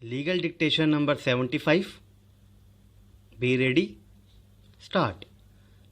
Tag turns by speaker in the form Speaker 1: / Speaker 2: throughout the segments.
Speaker 1: Legal dictation number 75. Be ready. Start.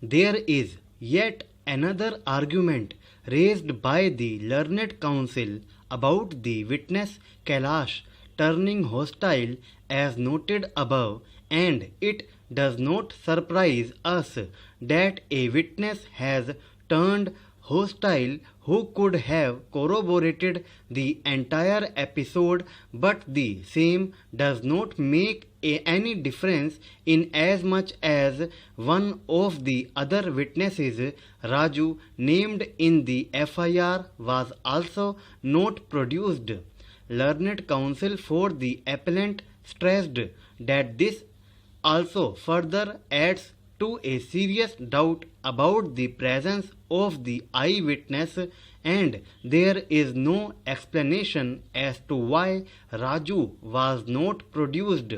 Speaker 1: There is yet another argument raised by the learned counsel about the witness Kailash turning hostile as noted above, and it does not surprise us that a witness has turned hostile who could have corroborated the entire episode, but the same does not make any difference in as much as one of the other witnesses, Raju, named in the FIR, was also not produced. Learned counsel for the appellant stressed that this also further adds to a serious doubt about the presence of the eyewitness, and there is no explanation as to why Raju was not produced.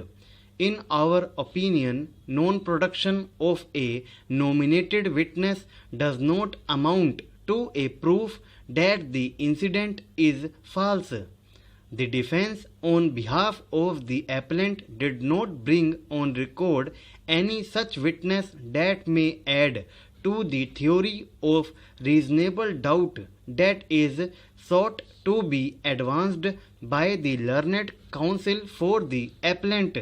Speaker 1: In our opinion, non-production of a nominated witness does not amount to a proof that the incident is false. The defense on behalf of the appellant did not bring on record any such witness that may add to the theory of reasonable doubt that is sought to be advanced by the learned counsel for the appellant.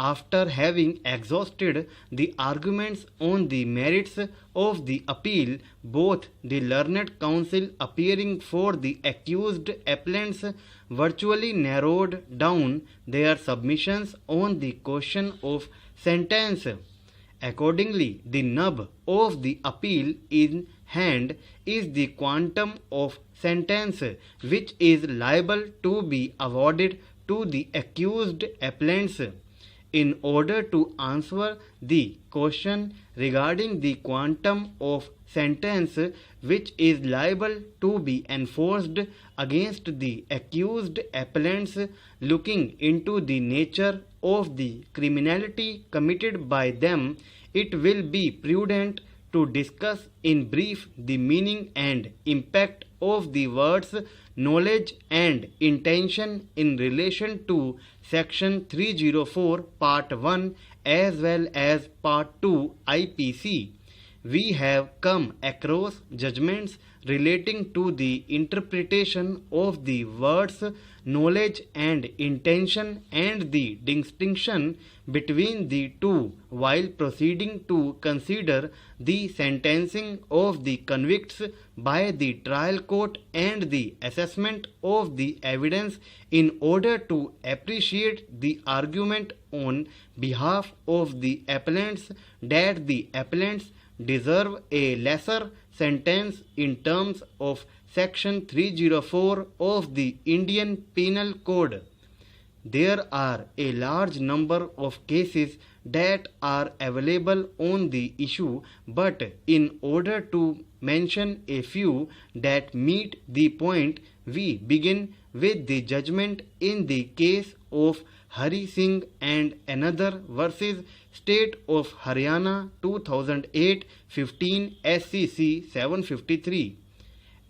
Speaker 1: After having exhausted the arguments on the merits of the appeal, both the learned counsel appearing for the accused appellants virtually narrowed down their submissions on the question of sentence. Accordingly, the nub of the appeal in hand is the quantum of sentence which is liable to be awarded to the accused appellants. In order to answer the question regarding the quantum of sentence which is liable to be enforced against the accused appellants, looking into the nature of the criminality committed by them, it will be prudent to discuss in brief the meaning and impact of the words knowledge and intention in relation to Section 304 Part 1 as well as Part 2 IPC. We have come across judgments relating to the interpretation of the words knowledge and intention and the distinction between the two while proceeding to consider the sentencing of the convicts by the trial court and the assessment of the evidence in order to appreciate the argument on behalf of the appellants that the appellants deserve a lesser sentence in terms of Section 304 of the Indian Penal Code. There are a large number of cases that are available on the issue, but in order to mention a few that meet the point, we begin with the judgment in the case of Hari Singh and another versus State of Haryana 2008-15 SCC 753.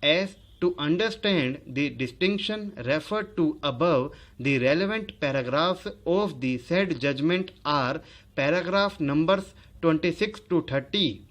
Speaker 1: As to understand the distinction referred to above, the relevant paragraphs of the said judgment are paragraph numbers 26 to 30.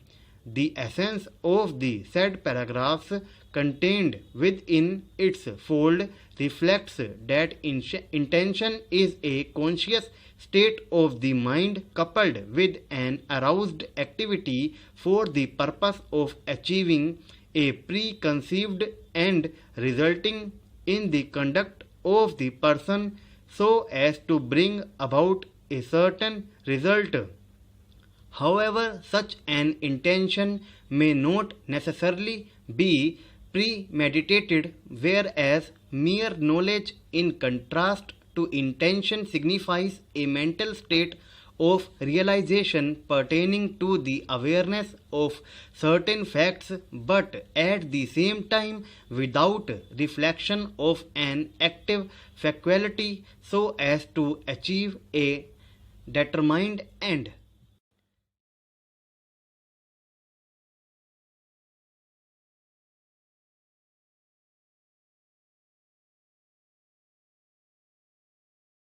Speaker 1: The essence of the said paragraphs contained within its fold reflects that intention is a conscious state of the mind coupled with an aroused activity for the purpose of achieving a preconceived end resulting in the conduct of the person so as to bring about a certain result. However, such an intention may not necessarily be premeditated, whereas mere knowledge in contrast to intention signifies a mental state of realization pertaining to the awareness of certain facts, but at the same time without reflection of an active faculty so as to achieve a determined end.